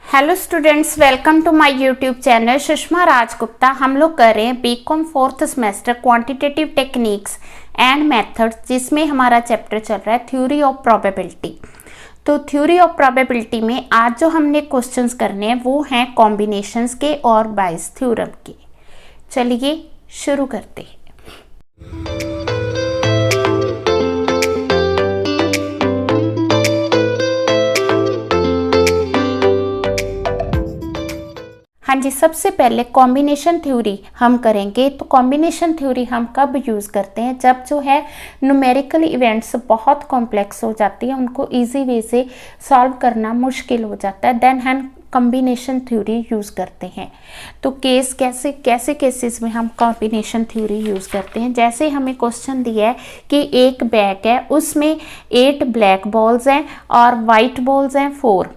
Hello students, welcome to my YouTube channel Sushma Rajgupta. हम लोग कर रहे हैं BCom fourth semester quantitative techniques and methods, जिसमें हमारा चैप्टर चल रहा है थ्योरी ऑफ प्रोबेबिलिटी। तो थ्योरी ऑफ प्रोबेबिलिटी में आज जो हमने क्वेश्चंस करने हैं वो हैं कॉम्बिनेशंस के और बायस थ्योरम के। चलिए शुरू करते हैं। हाँ जी, सबसे पहले कॉम्बिनेशन थ्योरी हम करेंगे। तो कॉम्बिनेशन थ्योरी हम कब यूज़ करते हैं? जब जो है न्यूमेरिकल इवेंट्स बहुत कॉम्प्लेक्स हो जाती है, उनको इजी वे से सॉल्व करना मुश्किल हो जाता है, देन हम कॉम्बिनेशन थ्योरी यूज़ करते हैं। तो कैसे केसेस में हम कॉम्बिनेशन थ्योरी यूज़ करते हैं? जैसे हमें क्वेश्चन दिया है कि एक बैग है, उसमें 8 ब्लैक बॉल्स हैं और वाइट बॉल्स हैं 4,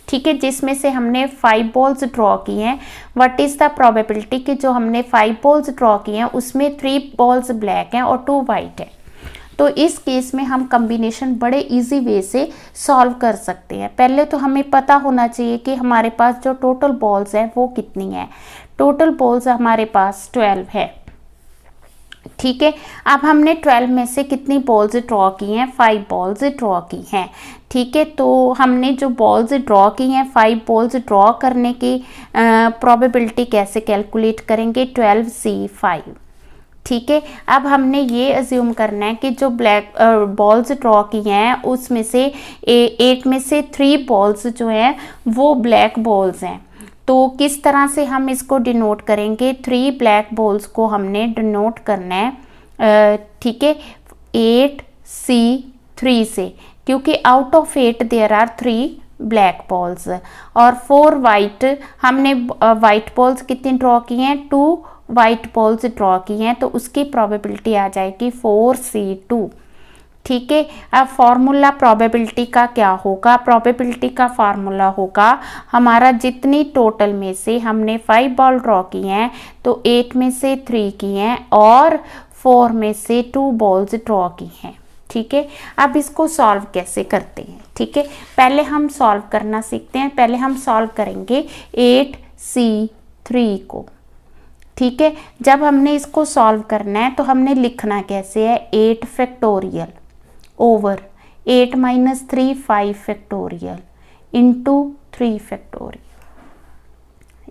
ठीक है, जिसमें से हमने 5 बॉल्स ड्रॉ की हैं। व्हाट इज़ द प्रोबेबिलिटी कि जो हमने 5 बॉल्स ड्रॉ की हैं उसमें 3 बॉल्स ब्लैक हैं और 2 वाइट है। तो इस केस में हम कॉम्बिनेशन बड़े इजी वे से सॉल्व कर सकते हैं। पहले तो हमें पता होना चाहिए कि हमारे पास जो टोटल बॉल्स हैं वो कितनी है। टोटल बॉल्स हमारे पास 12 है, ठीक है। अब हमने 12 में से कितनी बॉल्स ड्रॉ की हैं? 5 बॉल्स ड्रॉ की हैं, ठीक है। तो हमने जो बॉल्स ड्रॉ की हैं, 5 बॉल्स ड्रॉ करने की प्रोबेबिलिटी कैसे कैलकुलेट करेंगे? 12C5, ठीक है। अब हमने ये अज्यूम करना है कि जो ब्लैक बॉल्स ड्रॉ की हैं उसमें से 8 में से 3 बॉल्स जो हैं वो ब्लैक बॉल्स हैं। तो किस तरह से हम इसको डिनोट करेंगे? 3 ब्लैक बॉल्स को हमने डिनोट करना है, ठीक है, 8C3 से, क्योंकि out of 8 there are 3 black balls. और 4 वाइट, हमने वाइट बॉल्स कितनी ड्रॉ की हैं? 2 वाइट बॉल्स ड्रॉ की हैं, तो उसकी प्रोबेबिलिटी आ जाएगी 4C2, ठीक है। अब फॉर्मूला प्रोबेबिलिटी का क्या होगा? प्रोबेबिलिटी का फार्मूला होगा हमारा, जितनी टोटल में से हमने 5 बॉल ड्रॉ की हैं तो 8 में से 3 की हैं और 4 में से 2 बॉल्स ड्रॉ की हैं, ठीक है। अब इसको सॉल्व कैसे करते हैं? ठीक है, पहले हम सॉल्व करना सीखते हैं। पहले हम सॉल्व करेंगे 8C3 को, ठीक है। जब हमने इसको सॉल्व करना है तो हमने लिखना कैसे है? 8 factorial over 8 minus 3 5 factorial into 3 factorial.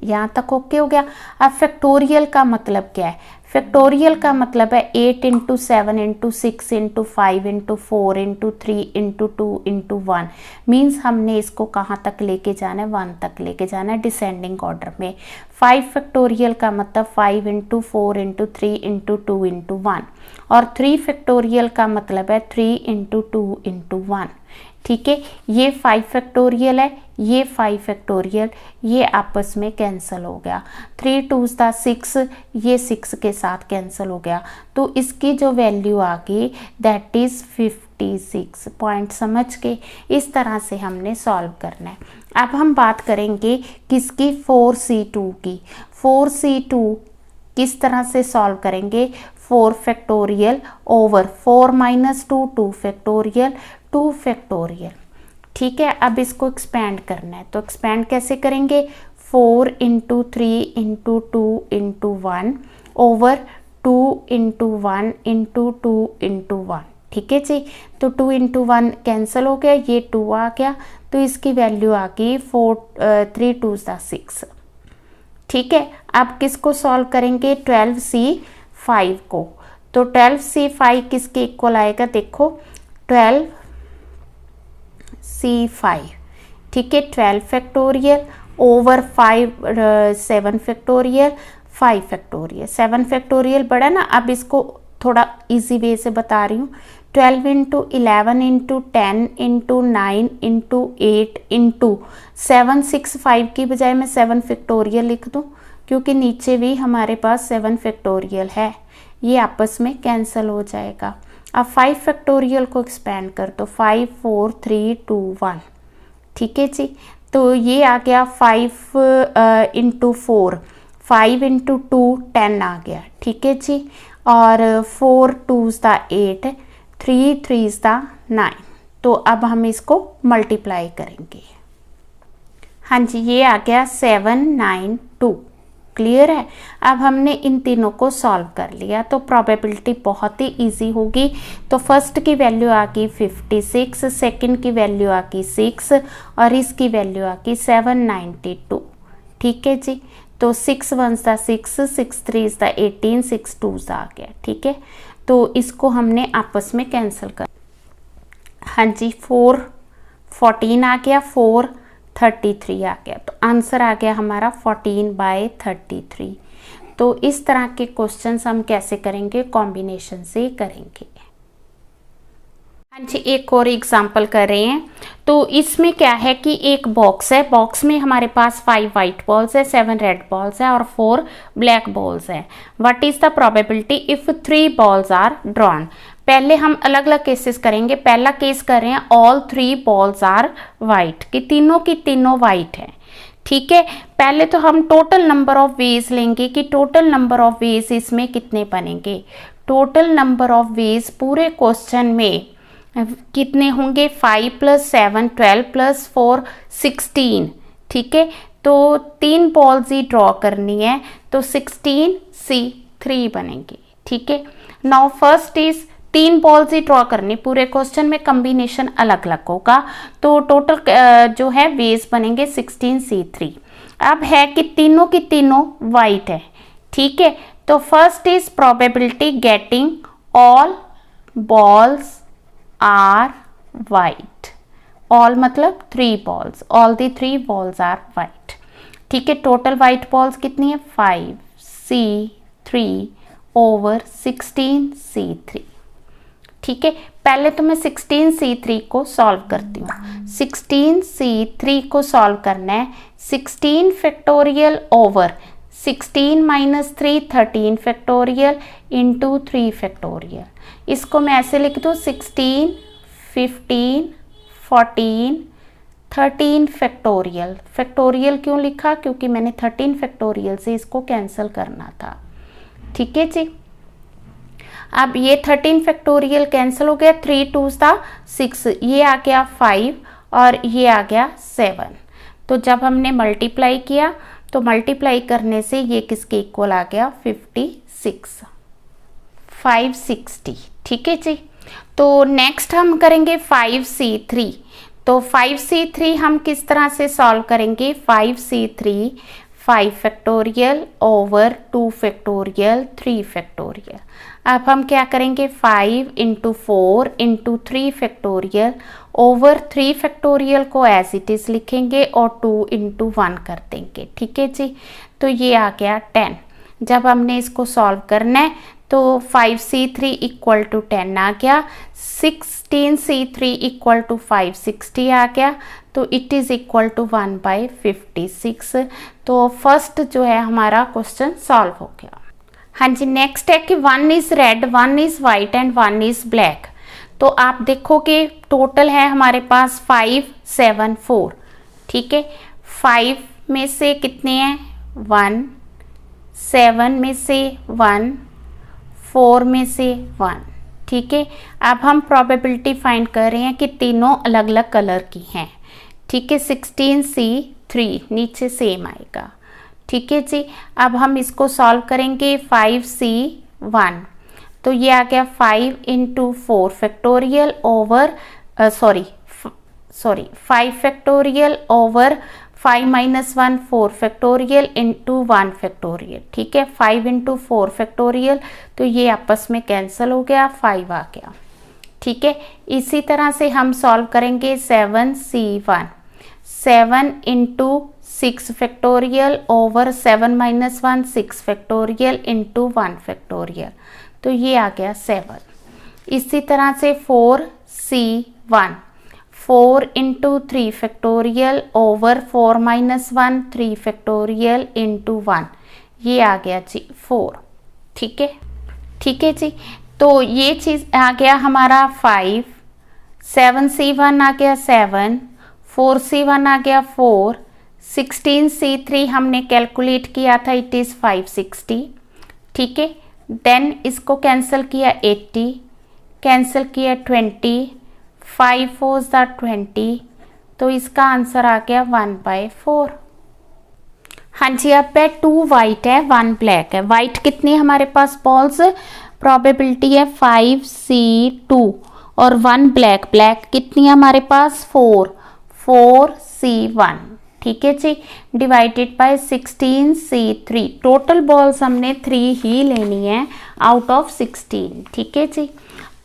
यहाँ तक ओके हो गया। अब फैक्टोरियल का मतलब क्या है? फैक्टोरियल का मतलब है 8 into 7 into 6 into 5 into 4 into 3 into 2 into 1। Means हमने इसको कहाँ तक लेके जाना है? 1 तक लेके जाना है, डिसेंडिंग ऑर्डर में। 5 फैक्टोरियल का मतलब 5 इंटू 4 इंटू 3 इंटू 2 इंटू 1। और 3 फैक्टोरियल का मतलब है 3 इंटू 2 इंटू 1, ठीक है। ये 5 फैक्टोरियल है, ये 5 फैक्टोरियल, ये आपस में कैंसिल हो गया। 3 2s 6, ये 6 के साथ कैंसिल हो गया। तो इसकी जो वैल्यू आ गई दैट इज़ 56 पॉइंट। समझ के इस तरह से हमने सॉल्व करना है। अब हम बात करेंगे किसकी? 4C2 की। 4C2 किस तरह से सॉल्व करेंगे? 4 factorial over 4 minus 2 2 factorial 2 factorial, ठीक है। अब इसको एक्सपेंड करना है, तो एक्सपेंड कैसे करेंगे? 4 into 3 into 2 into 1 over 2 into 1 into 2 into 1, ठीक है जी। तो 2 इंटू 1 कैंसिल हो गया, ये 2 आ गया, तो इसकी वैल्यू आ गई 3 2s 6, ठीक है। अब किसको सॉल्व करेंगे? 12C5 को। तो 12C5 किसके इक्वल आएगा? देखो 12C5, ठीक है। 12 factorial over 7 factorial 5 factorial. 7 factorial बड़ा ना, अब इसको थोड़ा इजी वे से बता रही हूँ। 12 into 11 into 10 into 9 into 8 into 7 6 5 की बजाय मैं 7 फैक्टोरियल लिख दूँ, क्योंकि नीचे भी हमारे पास 7 फैक्टोरियल है, ये आपस में कैंसिल हो जाएगा। अब 5 फैक्टोरियल को एक्सपेंड कर दो, 5 4 3 2 1, ठीक है जी। तो ये आ गया 5 इंटू 4, 5 इंटू 2 10 आ गया, ठीक है जी। और 4 2s 8, 3 3s 9। तो अब हम इसको मल्टीप्लाई करेंगे। हाँ जी, ये आ गया 792। क्लियर है। अब हमने इन तीनों को सॉल्व कर लिया तो प्रोबेबिलिटी बहुत ही इजी होगी। तो फर्स्ट की वैल्यू आ गई 56, सेकंड की वैल्यू आ गई 6 और इसकी वैल्यू आ गई 792। ठीक है जी। तो 6 1s दा 6, 6 3s दा 18, 6 2s आ गया। ठीक है, तो इसको हमने आपस में कैंसिल कर, हाँ जी 4 14 आ गया, 4 33 आ गया। तो आंसर आ गया हमारा 14/33। तो इस तरह के क्वेश्चंस हम कैसे करेंगे, कॉम्बिनेशन से करेंगे। हाँ जी, एक और एग्जांपल कर रहे हैं। तो इसमें क्या है कि एक बॉक्स है, बॉक्स में हमारे पास 5 वाइट बॉल्स है, 7 रेड बॉल्स है और 4 ब्लैक बॉल्स है। What is the probability if 3 balls are drawn. पहले हम अलग अलग केसेस करेंगे। पहला केस कर रहे हैं ऑल 3 बॉल्स आर वाइट, कि तीनों की तीनों वाइट है। ठीक है, पहले तो हम टोटल नंबर ऑफ वेज लेंगे कि टोटल नंबर ऑफ वेज इसमें कितने बनेंगे। टोटल नंबर ऑफ वेज पूरे क्वेश्चन में कितने होंगे, 5 + 7 12 + 4 16। ठीक है, तो 3 बॉल्स ही ड्रॉ करनी है तो 16C3 बनेंगे। ठीक है, now first is 3 balls he draw करनी, पूरे क्वेश्चन में कॉम्बिनेशन अलग अलग होगा तो टोटल जो है वेज बनेंगे 16C3। अब है कि तीनों की तीनों वाइट है। ठीक है, तो first is probability getting all balls are white. All मतलब 3 balls, all the 3 balls are white. ठीक है, टोटल वाइट बॉल्स कितनी है 5C3 ओवर 16C3। ठीक है, पहले तो मैं 16C3 को सॉल्व करती हूँ। 16C3 को सॉल्व करना है 16 factorial over 16 - 3 13 factorial into 3 factorial. इसको मैं ऐसे लिख दूँ 16 15 14 13 फैक्टोरियल। फैक्टोरियल क्यों लिखा, क्योंकि मैंने 13 फैक्टोरियल से इसको कैंसिल करना था। ठीक है जी, अब ये 13 फैक्टोरियल कैंसिल हो गया, 3 2s दा 6, ये आ गया 5 और ये आ गया 7। तो जब हमने मल्टीप्लाई किया तो मल्टीप्लाई करने से ये किसके इक्वल आ गया 56 560। ठीक है जी, तो नेक्स्ट हम करेंगे 5C3। तो 5C3 हम किस तरह से सॉल्व करेंगे, 5C3 5 factorial over 2 factorial 3 factorial. अब हम क्या करेंगे 5 × 4 × 3 फैक्टोरियल ओवर 3 फैक्टोरियल को एज इट इज लिखेंगे और 2 × 1 कर देंगे। ठीक है जी, तो ये आ गया 10। जब हमने इसको सॉल्व करना है तो 5C3 = 10 आ गया, 16C3 = 560 आ गया, तो इट इज़ इक्वल टू 1/56। तो फर्स्ट जो है हमारा क्वेश्चन सॉल्व हो गया। हाँ जी, नेक्स्ट है कि 1 is red 1 is white and 1 is black. तो आप देखोगे टोटल है हमारे पास 5 7 4। ठीक है, 5 में से कितने हैं 1, 7 में से 1, 4 में से 1। ठीक है, अब हम प्रोबेबिलिटी फाइंड कर रहे हैं कि तीनों अलग अलग कलर की हैं। ठीक है, 16C3 नीचे सेम आएगा। ठीक है जी, अब हम इसको सॉल्व करेंगे 5C1। तो ये आ गया 5 × 4 factorial over 5 factorial over 5 - 1 4 factorial into 1 factorial. ठीक है, 5 × 4 फैक्टोरियल, तो ये आपस में कैंसिल हो गया, 5 आ गया। ठीक है, इसी तरह से हम सॉल्व करेंगे 7C1 7 × 6 factorial over 7 - 1 6 factorial into 1 factorial, तो ये आ गया 7। इसी तरह से 4C1 4 × 3 factorial over 4 - 1 3 factorial into 1, ये आ गया जी 4। ठीक है, ठीक है जी, तो ये चीज़ आ गया हमारा 5, 7C1 आ गया 7, 4C1 आ गया 4, 16C3 हमने कैलकुलेट किया था, इट इज़ 560। ठीक है, देन इसको कैंसिल किया 80, कैंसिल किया 20, 5 4s = 20, तो इसका आंसर आ गया 1/4। हाँ जी, अब पे 2 वाइट है 1 ब्लैक है। वाइट कितनी हमारे पास बॉल्स, प्रोबेबिलिटी है 5C2 और 1 ब्लैक। ब्लैक कितनी है हमारे पास 4C1। ठीक है जी, divided by 16C3। Total balls हमने 3 ही लेनी है आउट ऑफ 16। ठीक है जी,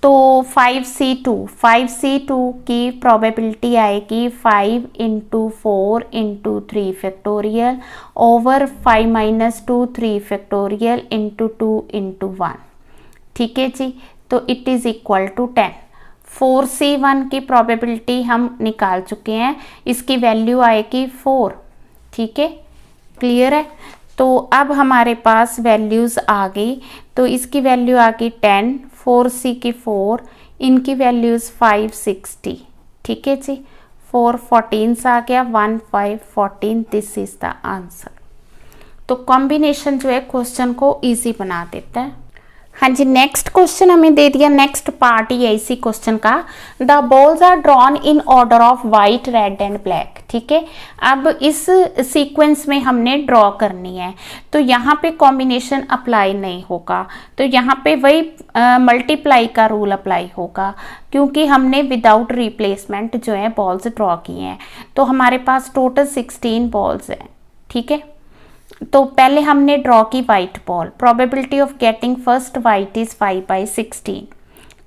तो 5C2 की प्रोबेबिलिटी आएगी 5 × 4 × 3 फैक्टोरियल ओवर 5 - 2 3 फैक्टोरियल × 2 × 1। ठीक है जी, तो it is equal to 10। 4C1 की प्रोबेबिलिटी हम निकाल चुके हैं, इसकी वैल्यू आएगी 4। ठीक है, क्लियर है। तो अब हमारे पास वैल्यूज़ आ गई, तो इसकी वैल्यू आ गई 10, 4C की 4, इनकी वैल्यूज़ 5 60। ठीक है जी, 4 14 आ गया, 1 5 14। This is the answer. तो कॉम्बिनेशन जो है क्वेश्चन को इजी बना देता है। हाँ जी, नेक्स्ट क्वेश्चन हमें दे दिया, नेक्स्ट पार्ट ही है इसी क्वेश्चन का। The balls are drawn in order of white red and black. ठीक है, अब इस सीक्वेंस में हमने ड्रॉ करनी है, तो यहाँ पे कॉम्बिनेशन अप्लाई नहीं होगा, तो यहाँ पे वही मल्टीप्लाई का रूल अप्लाई होगा, क्योंकि हमने विदाउट रिप्लेसमेंट जो है बॉल्स ड्रॉ किए हैं। तो हमारे पास टोटल 16 बॉल्स हैं। ठीक है, तो पहले हमने ड्रॉ की white ball, probability of getting first white is 5/16।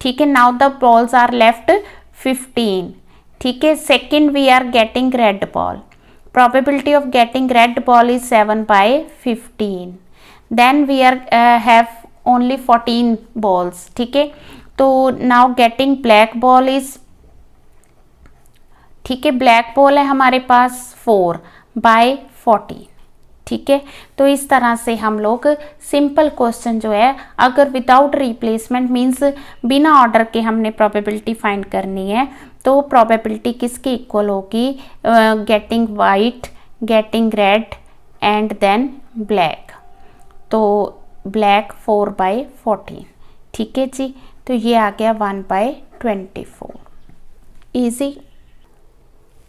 ठीक है, now the balls are left 15। ठीक है, second we are getting red ball, probability of getting red ball is 7/15। Then we are have only 14 balls. ठीक है, तो now getting black ball is, ठीक है, black ball है हमारे पास 4/14। ठीक है, तो इस तरह से हम लोग सिंपल क्वेश्चन जो है, अगर विदाउट रिप्लेसमेंट मींस बिना ऑर्डर के हमने प्रोबेबिलिटी फाइंड करनी है, तो प्रोबेबिलिटी किसके इक्वल होगी, getting white, getting red and then black. तो ब्लैक 4/14। ठीक है जी, तो ये आ गया 1/24। इजी।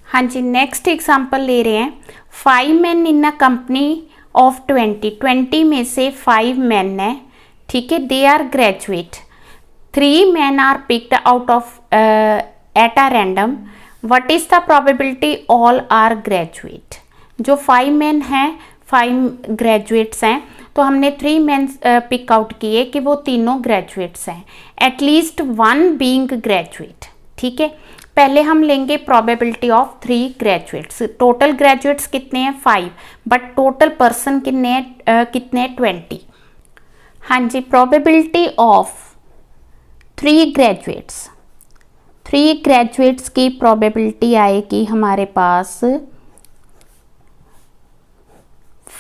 हाँ जी, नेक्स्ट एग्जाम्पल ले रहे हैं। 5 man in a company of 20 में से 5 मैन है। ठीक है, they are graduate. 3 man are picked out of at a random. What is the probability all are graduate. जो 5 मैन हैं, 5 ग्रेजुएट्स हैं, तो हमने 3 मैन पिक आउट किए कि वो तीनों ग्रेजुएट्स हैं, एटलीस्ट 1 बीइंग ग्रेजुएट। ठीक है, पहले हम लेंगे probability of 3 graduates. Total graduates कितने हैं 5, बट टोटल पर्सन कितने 20। हाँ जी, प्रोबेबिलिटी ऑफ 3 ग्रेजुएट्स की प्रोबेबिलिटी आएगी हमारे पास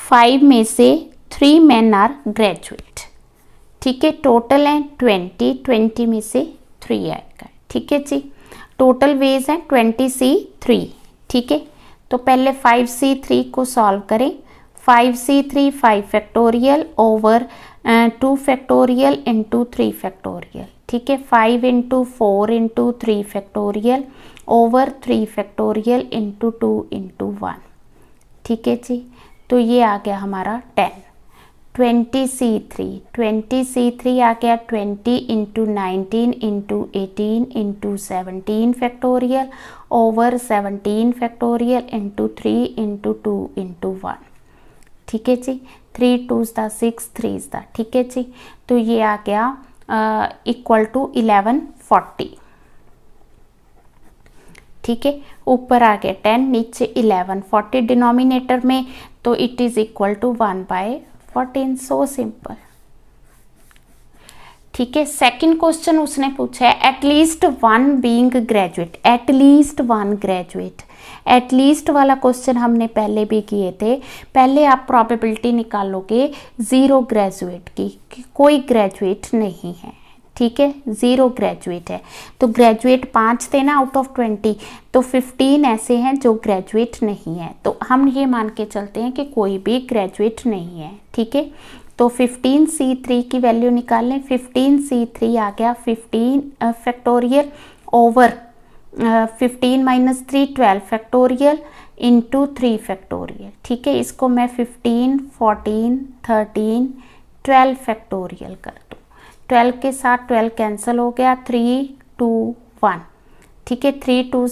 5 में से 3 मैन आर ग्रेजुएट। ठीक है, टोटल है 20 में से 3 आएगा। ठीक है जी, टोटल वेज है 20C3। ठीक है, तो पहले 5C3 को सॉल्व करें। 5C3 5 factorial over 2 factorial into 3 factorial. ठीक है, 5 × 4 × 3 फैक्टोरियल ओवर 3 फैक्टोरियल इंटू 2 × 1। ठीक है जी, तो ये आ गया हमारा 10। 20C3 आ गया 20 × 19 × 18 × 17 फैक्टोरियल ओवर 17 फैक्टोरियल इंटू 3 × 2 × 1। ठीक है जी, 3 2s दा 6, 3s दा। ठीक है जी, तो ये आ गया इक्वल टू 1140। ठीक है, ऊपर आ गया 10, नीचे 1140 डिनोमिनेटर में, तो it is equal to 1/14। So simple. ठीक है, सेकंड क्वेश्चन उसने पूछा है एटलीस्ट 1 बीइंग ग्रेजुएट। एटलीस्ट वाला क्वेश्चन हमने पहले भी किए थे। पहले आप प्रोबेबिलिटी निकालोगे 0 ग्रेजुएट की, कि कोई ग्रेजुएट नहीं है। ठीक है, 0 ग्रेजुएट है, तो ग्रेजुएट 5 थे ना आउट ऑफ 20, तो 15 ऐसे हैं जो ग्रेजुएट नहीं है, तो हम ये मान के चलते हैं कि कोई भी ग्रेजुएट नहीं है। ठीक है, तो 15C3 की वैल्यू निकाल लें। 15C3 आ गया 15 factorial over 15 minus 3 12 factorial into 3 factorial, ठीक है। इसको मैं 15 14 13 12 फैक्टोरियल कर दूँ। 12 के साथ 12 कैंसिल हो गया, 3 2 1, ठीक है। 3 2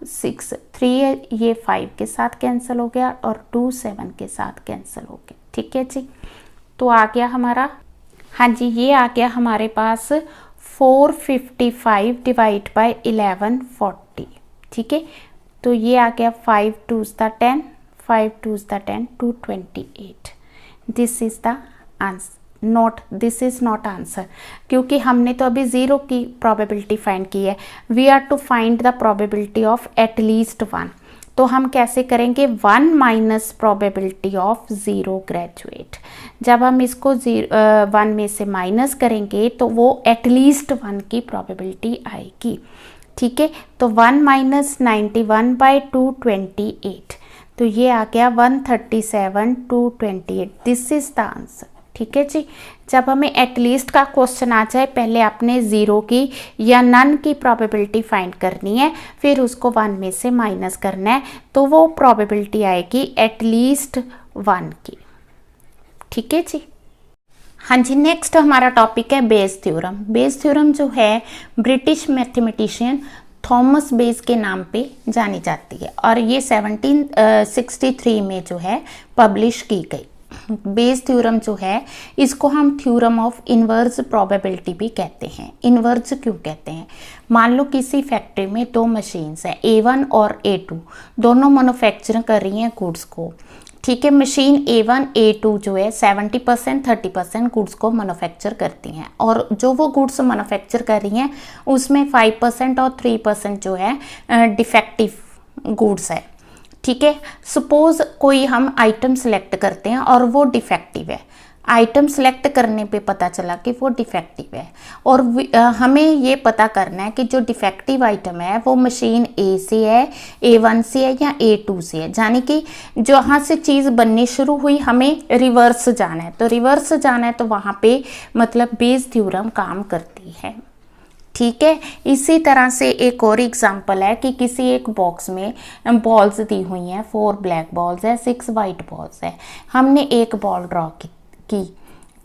6, 3 ये 5 के साथ कैंसिल हो गया और 2 7 के साथ कैंसिल हो गया, ठीक है जी। तो आ गया हमारा, हाँ जी, ये आ गया हमारे पास 455 डिवाइड बाय 1140, ठीक है। तो ये आ गया 5 2 10, 5 2 10 228। This is the answer, not, this is not answer, क्योंकि हमने तो अभी 0 की प्रोबेबिलिटी फाइंड की है। We are to find the probability of at least 1। तो हम कैसे करेंगे, 1 माइनस प्रोबेबिलिटी ऑफ 0 ग्रेजुएट। जब हम इसको 1 में से माइनस करेंगे तो वो एटलीस्ट 1 की प्रोबेबिलिटी आएगी, ठीक है। तो 1 माइनस 91 बाई 228, तो ये आ गया 137 228। दिस इज द आंसर, ठीक है जी। जब हमें एटलीस्ट का क्वेश्चन आ जाए, पहले आपने 0 की या नन की प्रोबेबिलिटी फाइंड करनी है, फिर उसको 1 में से माइनस करना है, तो वो प्रोबेबिलिटी आएगी एटलीस्ट 1 की, ठीक है जी। हाँ जी, नेक्स्ट हमारा टॉपिक है बेस थ्योरम। बेस थ्योरम जो है ब्रिटिश मैथमेटिशियन थॉमस बेस के नाम पे जानी जाती है और ये 1763 में जो है पब्लिश की गई। बेस थ्योरम जो है इसको हम थ्योरम ऑफ इनवर्स प्रोबेबिलिटी भी कहते हैं। इनवर्स क्यों कहते हैं, मान लो किसी फैक्ट्री में 2 मशीन्स हैं, A1 और A2, दोनों मैन्युफैक्चरिंग कर रही हैं गुड्स को, ठीक है। मशीन A1 A2 जो है 70% 30% गुड्स को मैन्युफैक्चर करती हैं और जो वो गुड्स मैन्युफैक्चर कर रही हैं उसमें 5% और 3% जो है डिफेक्टिव गुड्स है, ठीक है। सपोज कोई हम आइटम सेलेक्ट करते हैं और वो डिफेक्टिव है। आइटम सेलेक्ट करने पे पता चला कि वो डिफेक्टिव है और हमें ये पता करना है कि जो डिफेक्टिव आइटम है वो मशीन ए से है, A1 से है या A2 से है। यानी कि जहाँ से चीज़ बननी शुरू हुई हमें रिवर्स जाना है, तो रिवर्स जाना है तो वहाँ पे मतलब बेस थ्योरम काम करती है, ठीक है। इसी तरह से एक और एग्जांपल है कि किसी एक बॉक्स में बॉल्स दी हुई हैं, 4 ब्लैक बॉल्स है, 6 वाइट बॉल्स है। हमने एक बॉल ड्रॉ की,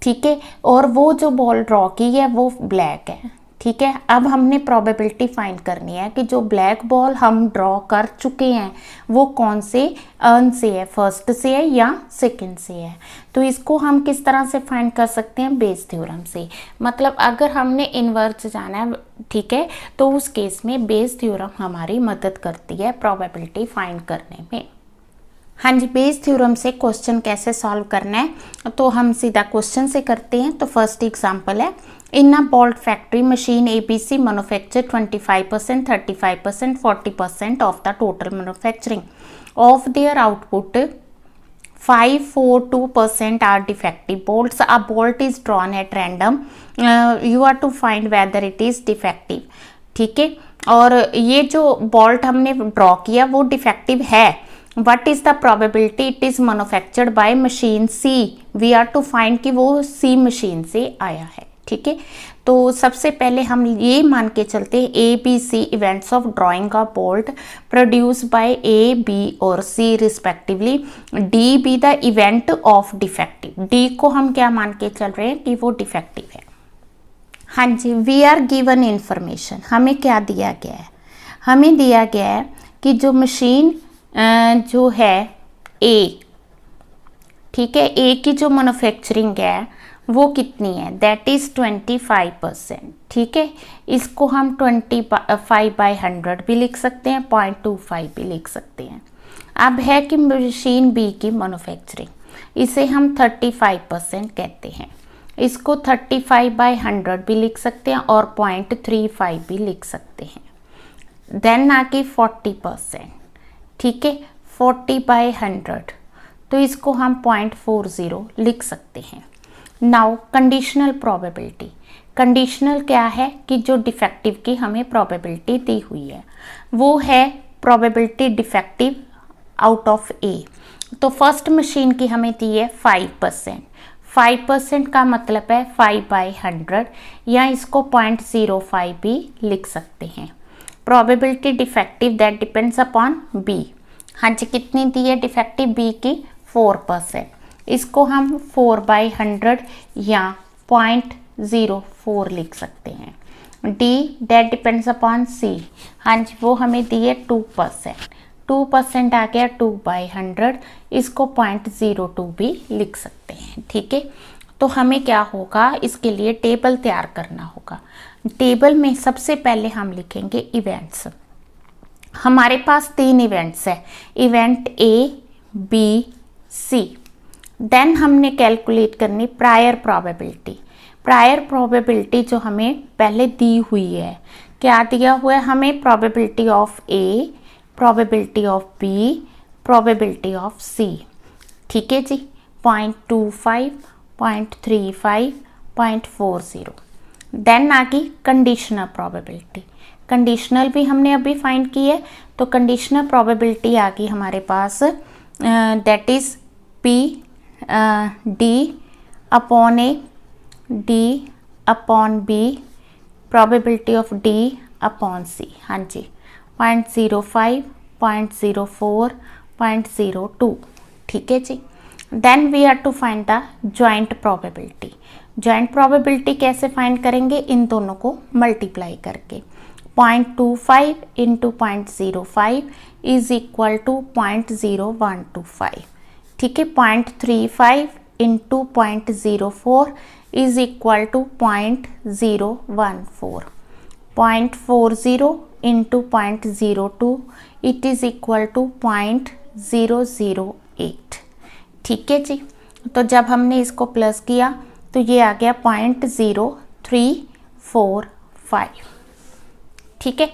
ठीक है, और वो जो बॉल ड्रॉ की है वो ब्लैक है, ठीक है। अब हमने प्रोबेबिलिटी फाइंड करनी है कि जो ब्लैक बॉल हम ड्रॉ कर चुके हैं वो कौन से अर्न से है, फर्स्ट से है या सेकंड से है। तो इसको हम किस तरह से फाइंड कर सकते हैं, बेस थ्योरम से। मतलब अगर हमने इनवर्स जाना है, ठीक है, तो उस केस में बेस थ्योरम हमारी मदद करती है प्रोबेबिलिटी फाइंड करने में। हाँ जी, बेस थ्योरम से क्वेश्चन कैसे सॉल्व करना है तो हम सीधा क्वेश्चन से करते हैं। तो फर्स्ट एग्जांपल है, in a bolt factory machine ABC manufacture 25%, 35%, 40% of the total manufacturing of their output 542% are defective bolts. A bolt is drawn at random. You are to find whether it is defective. ठीक है, और ये जो bolt हमने draw किया वो defective है। What is the probability it is manufactured by machine C? We are to find कि वो C मशीन से आया है, ठीक है। तो सबसे पहले हम ये मान के चलते हैं ABC events of drawing a bolt produce by A, B और C respectively, D be the event of defective. D को हम क्या मान के चल रहे हैं कि वो डिफेक्टिव है। हाँ जी, वी आर गिवन इंफॉर्मेशन, हमें क्या दिया गया है, हमें दिया गया है कि जो मशीन जो है A, ठीक है, A की जो मैन्युफैक्चरिंग है वो कितनी है, दैट इज़ 25%, ठीक है। इसको हम 25/100 भी लिख सकते हैं, 0.25 भी लिख सकते हैं। अब है कि मशीन B की मैन्युफैक्चरिंग, इसे हम 35% कहते हैं। इसको 35/100 भी लिख सकते हैं और 0.35 भी लिख सकते हैं। देन आके 40%, ठीक है, 40/100, तो इसको हम 0.40 लिख सकते हैं। नाउ कंडीशनल प्रोबेबिलिटी, कंडीशनल क्या है कि जो डिफेक्टिव की हमें प्रोबेबिलिटी दी हुई है वो है probability defective out of A। तो फर्स्ट मशीन की हमें दी है 5%, 5% का मतलब है 5/100 या इसको 0.05 भी लिख सकते हैं। Probability defective that depends upon B. हाँ जी, कितनी दी है डिफेक्टिव बी की? 4%। इसको हम 4/100 या 0.04 लिख सकते हैं। D that depends upon C, हाँ जी वो हमें दी है 2%। 2% आ गया 2/100, इसको 0.02 भी लिख सकते हैं। ठीक है, तो हमें क्या होगा, इसके लिए टेबल तैयार करना होगा। टेबल में सबसे पहले हम लिखेंगे इवेंट्स। हमारे पास 3 इवेंट्स है, इवेंट ए बी सी। देन हमने कैलकुलेट करनी प्रायर प्रोबेबिलिटी। प्रायर प्रोबेबिलिटी जो हमें पहले दी हुई है, क्या दिया हुआ है हमें? Probability of A, probability of B, probability of C. ठीक है जी, 0.25, 0.35, 0.40। देन आ गई कंडीशनल प्रोबेबिलिटी। कंडीशनल भी हमने अभी फाइंड की है, तो कंडीशनल प्रोबेबिलिटी आ गई हमारे पास, that is P D upon A, D upon B, probability of D upon C. हाँ जी, 0.05, 0.04, 0.02। ठीक है जी। Then we are to find the joint probability. Joint probability कैसे फाइंड करेंगे? इन दोनों को मल्टीप्लाई करके। 0.25 इंटू 0.05 इज इक्वल टू 0.0125। ठीक है, 0.35 into 0.04 is equal to 0.014। 0.40 into 0.02 it is equal to 0.008। ठीक है जी, तो जब हमने इसको प्लस किया तो ये आ गया 0.0345। ठीक है,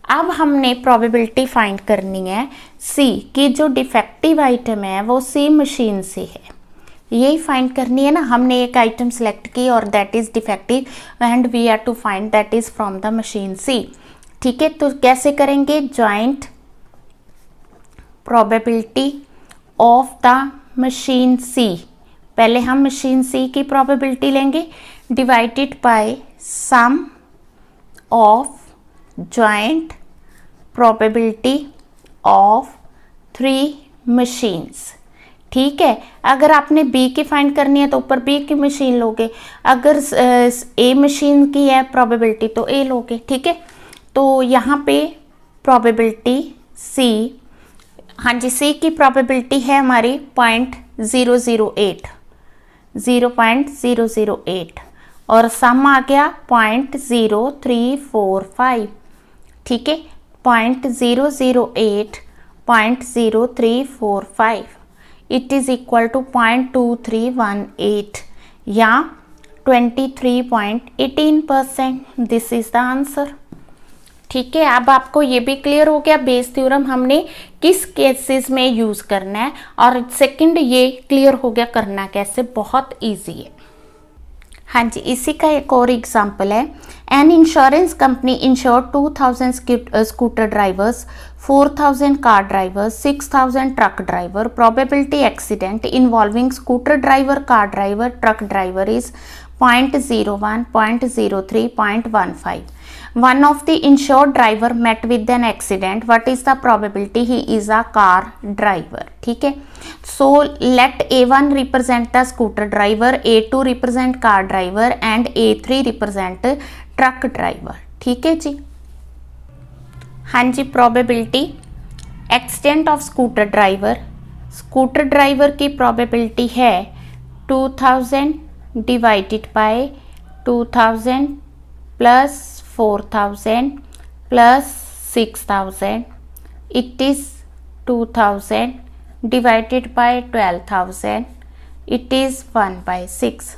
अब हमने प्रोबेबिलिटी फाइंड करनी है सी की, जो डिफेक्टिव आइटम है वो सी मशीन से है, यही फाइंड करनी है ना। हमने एक आइटम सेलेक्ट की और that is defective and we are to find that is from the machine C. ठीक है, तो कैसे करेंगे? Joint probability of the machine C. पहले हम मशीन सी की प्रोबेबिलिटी लेंगे, divided by sum of joint probability of 3 machines. ठीक है, अगर आपने बी की फाइंड करनी है तो ऊपर बी की मशीन लोगे, अगर ए मशीन की है प्रोबेबिलिटी तो ए लोगे। ठीक है, तो यहाँ पे प्रोबेबिलिटी सी, हाँ जी सी की प्रोबेबिलिटी है हमारी 0.008, 0.008 और सम आ गया 0.0345। ठीक है, 0.008, 0.0345 इट इज इक्वल टू 0.2318 या 23.18%। This is the answer. ठीक है, अब आपको ये भी क्लियर हो गया बेस थ्योरम हमने किस केसेस में यूज करना है, और सेकंड ये क्लियर हो गया करना कैसे, बहुत इजी है। हाँ जी, इसी का एक और एग्जाम्पल है। An insurance company ensure 2000 scooter drivers, 4000 car drivers, 6000 truck driver. Probability accident involving scooter driver, car driver, truck driver is 0.01, 0.03, 0.15. One of the insured driver met with an accident. What is the probability he is a car driver? ठीक है, so let A1 represent the scooter driver, A2 represent car driver and A3 represent truck driver. ठीक है जी। हाँ जी, probability accident of scooter driver, scooter driver की probability है 2000 divided by 2000 plus 4000 plus 6000, it is 2000 divided by 12,000, it is 1/6.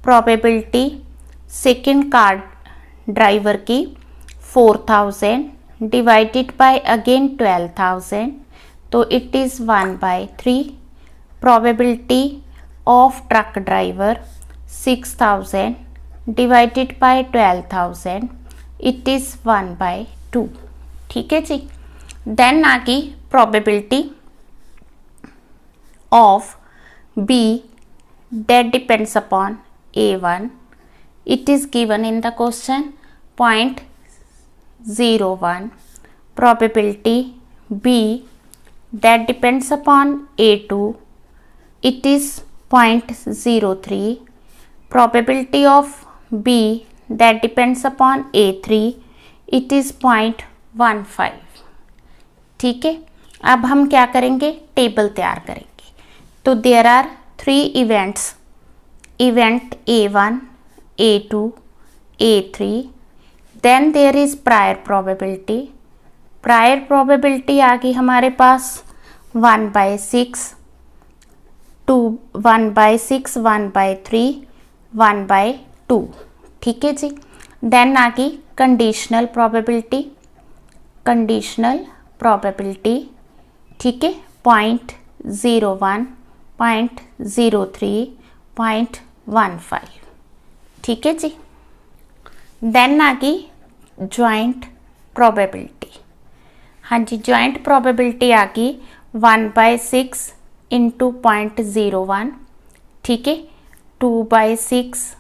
Probability second car driver की 4000 divided by again 12,000, तो it is 1/3. Probability of truck driver 6000 divided by 12,000, it is 1/2. ठीक है जी। Then आ गई probability of B that depends upon A1. It is given in the question 0.01. Probability B that depends upon A2, it is 0.03. Probability of B that depends upon A3, it is 0.15. ठीक है, अब हम क्या करेंगे, table तैयार करेंगे। तो there are 3 events, event A1, A2, A3, then there is prior probability. Prior probability आ गई हमारे पास 1/6, 1/6, 1/3, 1/2। ठीक है जी। देन आ गई कंडीशनल प्रोबेबिलिटी, कंडीशनल प्रोबेबिलिटी, ठीक है, 0.01, 0.03, 0.15। ठीक है जी। देन आ गई जॉइंट प्रोबेबिलिटी। हाँ जी, जॉइंट प्रोबेबिलिटी आ गई 1/6 इंटू 0.01, ठीक है, 2/6,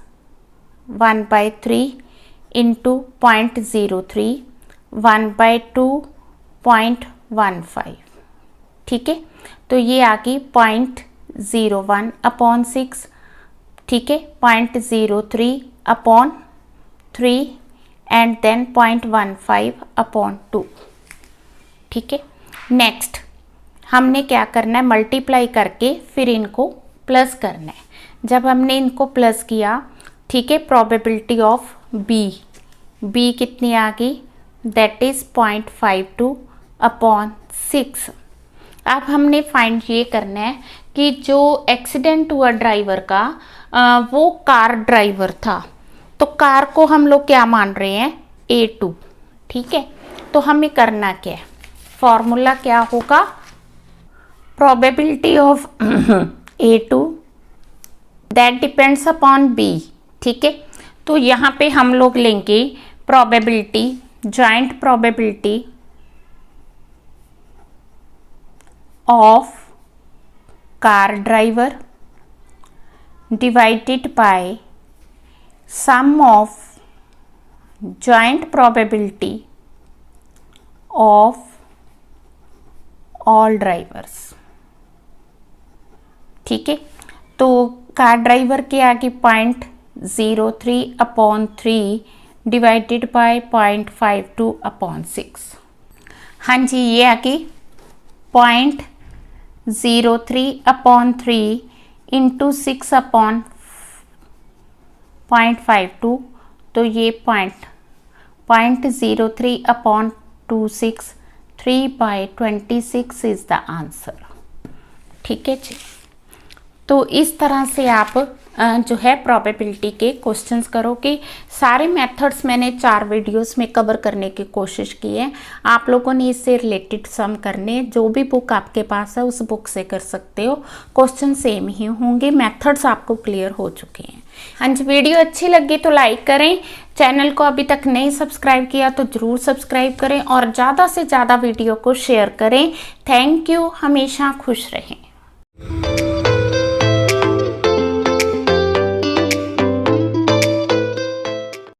1/3 इंटू 0.03, 1/2, 0.15। ठीक है, तो ये आ गई 0.01/6, ठीक है, 0.03/3 एंड देन 0.15/2। ठीक है। नेक्स्ट हमने क्या करना है, मल्टीप्लाई करके फिर इनको प्लस करना है। जब हमने इनको प्लस किया, ठीक है, प्रोबेबिलिटी ऑफ बी कितनी आ गई, दैट इज 0.52/6। अब हमने फाइंड ये करना है कि जो एक्सीडेंट हुआ ड्राइवर का वो कार ड्राइवर था, तो कार को हम लोग क्या मान रहे हैं, A2। ठीक है, तो हमें करना क्या है, फॉर्मूला क्या होगा, probability of A2 that depends upon B। ठीक है, तो यहाँ पे हम लोग लेंगे probability, joint probability of car driver divided by sum of joint probability of all drivers. ठीक है, तो कार ड्राइवर के आगे 0.03/3 डिवाइडेड बाय 0.52/6। हाँ जी, ये आगे 0.03/3 इंटू 6/0.52, तो ये 0.03/26, 3/26 इज द आंसर। ठीक है जी। तो इस तरह से आप जो है प्रोबेबिलिटी के क्वेश्चंस करोगे। सारे मेथड्स मैंने 4 वीडियोस में कवर करने की कोशिश की है। आप लोगों ने इससे रिलेटेड सम करने, जो भी बुक आपके पास है उस बुक से कर सकते हो। क्वेश्चन सेम ही होंगे, मेथड्स आपको क्लियर हो चुके हैं। हाँ जी, वीडियो अच्छी लगी तो लाइक करें, चैनल को अभी तक नहीं सब्सक्राइब किया तो ज़रूर सब्सक्राइब करें और ज़्यादा से ज़्यादा वीडियो को शेयर करें। थैंक यू, हमेशा खुश रहें।